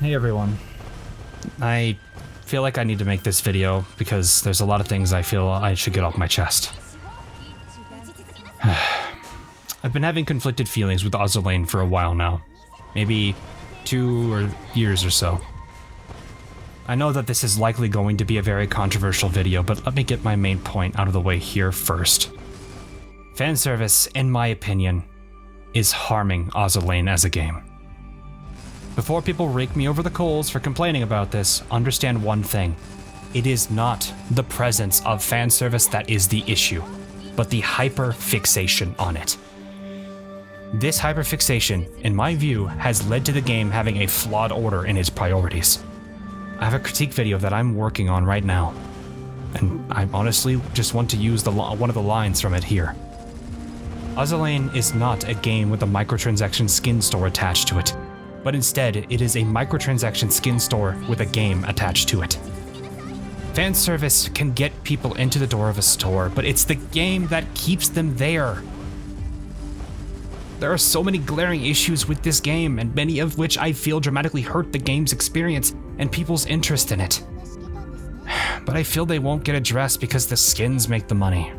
Hey everyone. I feel like I need to make this video because there's a lot of things I feel I should get off my chest. I've been having conflicted feelings with Azur Lane for a while now. Maybe 2 years or so. I know that this is likely going to be a very controversial video, but let me get my main point out of the way here first. Fan service, in my opinion, is harming Azur Lane as a game. Before people rake me over the coals for complaining about this, understand one thing. It is not the presence of fan service that is the issue, but the hyper-fixation on it. This hyper-fixation, in my view, has led to the game having a flawed order in its priorities. I have a critique video that I'm working on right now, and I honestly just want to use one of the lines from it here. Azur Lane is not a game with a microtransaction skin store attached to it, but instead it is a microtransaction skin store with a game attached to it. Fan service can get people into the door of a store, but it's the game that keeps them there. There are so many glaring issues with this game, and many of which I feel dramatically hurt the game's experience and people's interest in it. But I feel they won't get addressed because the skins make the money.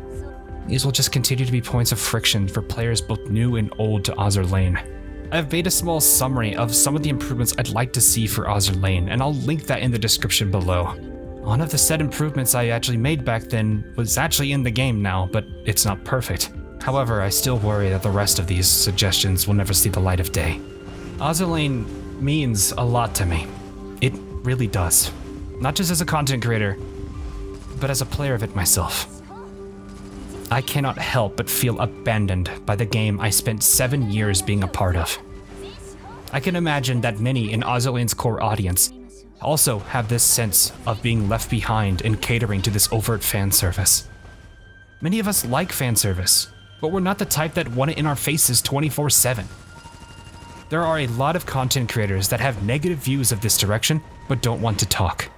These will just continue to be points of friction for players both new and old to Azur Lane. I've made a small summary of some of the improvements I'd like to see for Azur Lane, and I'll link that in the description below. One of the said improvements I actually made back then was actually in the game now, but it's not perfect. However, I still worry that the rest of these suggestions will never see the light of day. Azur Lane means a lot to me. It really does. Not just as a content creator, but as a player of it myself. I cannot help but feel abandoned by the game I spent 7 years being a part of. I can imagine that many in Azur Lane's core audience also have this sense of being left behind in catering to this overt fan service. Many of us like fan service, but we're not the type that want it in our faces 24/7. There are a lot of content creators that have negative views of this direction, but don't want to talk.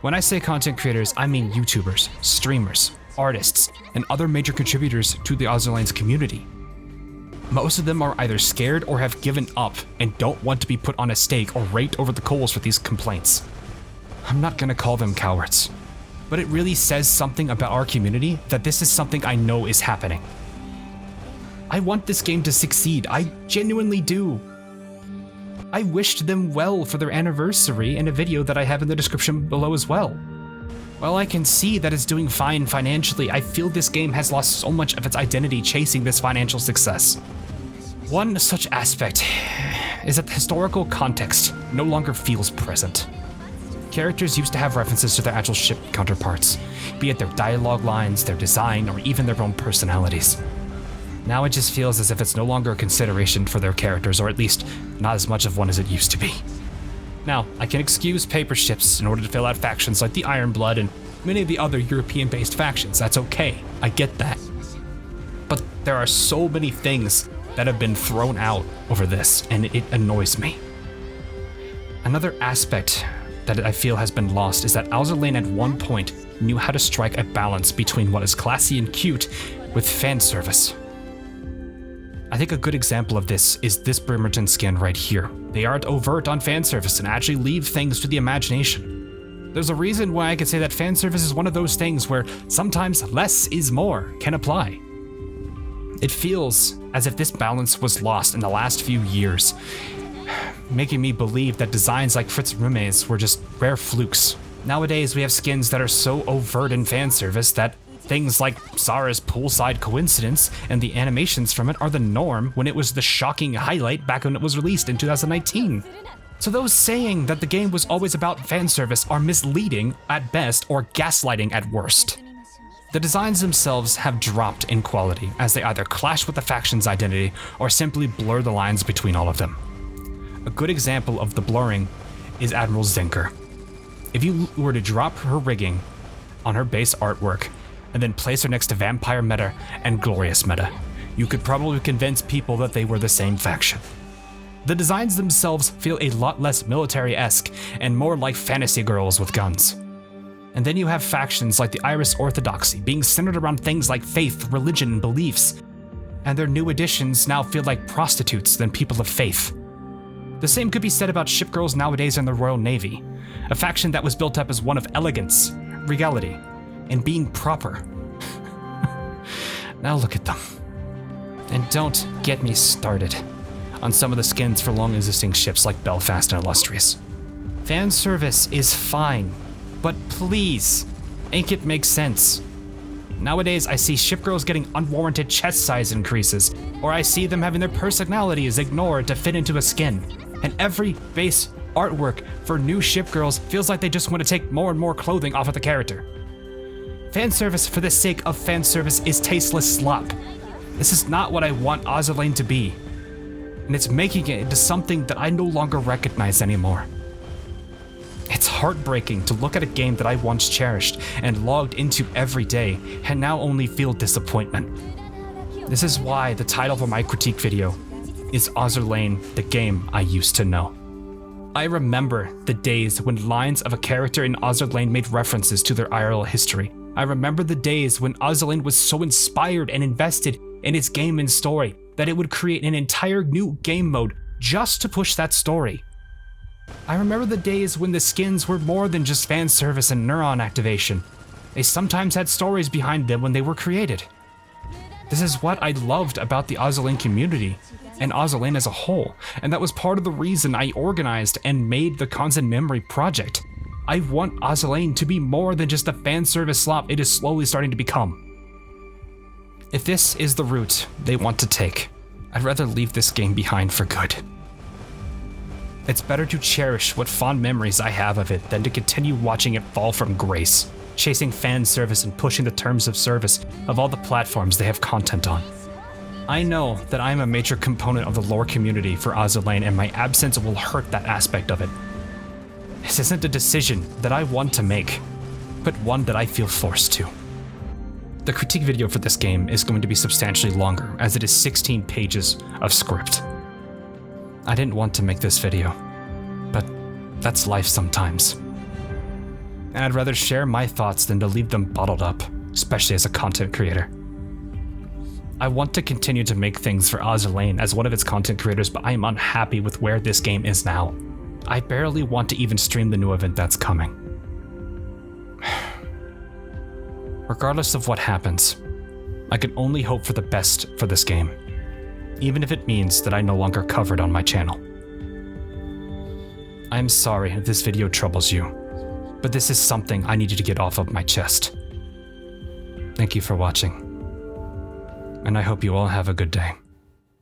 When I say content creators, I mean YouTubers, streamers, artists, and other major contributors to the Azur Lane's community. Most of them are either scared or have given up and don't want to be put on a stake or raked over the coals for these complaints. I'm not gonna call them cowards, but it really says something about our community that this is something I know is happening. I want this game to succeed, I genuinely do. I wished them well for their anniversary in a video that I have in the description below as well. While I can see that it's doing fine financially, I feel this game has lost so much of its identity chasing this financial success. One such aspect is that the historical context no longer feels present. Characters used to have references to their actual ship counterparts, be it their dialogue lines, their design, or even their own personalities. Now it just feels as if it's no longer a consideration for their characters, or at least not as much of one as it used to be. Now, I can excuse paper ships in order to fill out factions like the Iron Blood and many of the other European-based factions. That's okay, I get that. But there are so many things that have been thrown out over this, and it annoys me. Another aspect that I feel has been lost is that Azur Lane at one point knew how to strike a balance between what is classy and cute with fan service. I think a good example of this is this Bremerton skin right here. They aren't overt on fan service and actually leave things to the imagination. There's a reason why I could say that fan service is one of those things where sometimes less is more can apply. It feels as if this balance was lost in the last few years, making me believe that designs like Fritz Rume's were just rare flukes. Nowadays we have skins that are so overt in fan service that things like Zara's poolside coincidence and the animations from it are the norm when it was the shocking highlight back when it was released in 2019. So those saying that the game was always about fan service are misleading at best or gaslighting at worst. The designs themselves have dropped in quality as they either clash with the faction's identity or simply blur the lines between all of them. A good example of the blurring is Admiral Zenker. If you were to drop her rigging on her base artwork and then place her next to Vampire Meta and Glorious Meta, you could probably convince people that they were the same faction. The designs themselves feel a lot less military-esque and more like fantasy girls with guns. And then you have factions like the Iris Orthodoxy being centered around things like faith, religion, and beliefs, and their new additions now feel like prostitutes than people of faith. The same could be said about shipgirls nowadays in the Royal Navy, a faction that was built up as one of elegance, regality, and being proper. Now look at them. And don't get me started on some of the skins for long-existing ships like Belfast and Illustrious. Fan service is fine, but please, make it make sense. Nowadays, I see shipgirls getting unwarranted chest size increases, or I see them having their personalities ignored to fit into a skin. And every base artwork for new shipgirls feels like they just want to take more and more clothing off of the character. Fan service for the sake of fan service is tasteless slop. This is not what I want Azur Lane to be, and it's making it into something that I no longer recognize anymore. It's heartbreaking to look at a game that I once cherished and logged into every day, and now only feel disappointment. This is why the title for my critique video is Azur Lane, the game I used to know. I remember the days when lines of a character in Azur Lane made references to their IRL history. I remember the days when Azur Lane was so inspired and invested in its game and story that it would create an entire new game mode just to push that story. I remember the days when the skins were more than just fan service and neuron activation. They sometimes had stories behind them when they were created. This is what I loved about the Azur Lane community and Azur Lane as a whole, and that was part of the reason I organized and made the Constant Memory project. I want Azur Lane to be more than just a fan service slop it is slowly starting to become. If this is the route they want to take, I'd rather leave this game behind for good. It's better to cherish what fond memories I have of it than to continue watching it fall from grace, chasing fan service and pushing the terms of service of all the platforms they have content on. I know that I am a major component of the lore community for Azur Lane, and my absence will hurt that aspect of it. This isn't a decision that I want to make, but one that I feel forced to. The critique video for this game is going to be substantially longer, as it is 16 pages of script. I didn't want to make this video, but that's life sometimes. And I'd rather share my thoughts than to leave them bottled up, especially as a content creator. I want to continue to make things for Azur Lane as one of its content creators, but I am unhappy with where this game is now. I barely want to even stream the new event that's coming. Regardless of what happens, I can only hope for the best for this game, even if it means that I no longer cover it on my channel. I'm sorry if this video troubles you, but this is something I needed to get off of my chest. Thank you for watching, and I hope you all have a good day.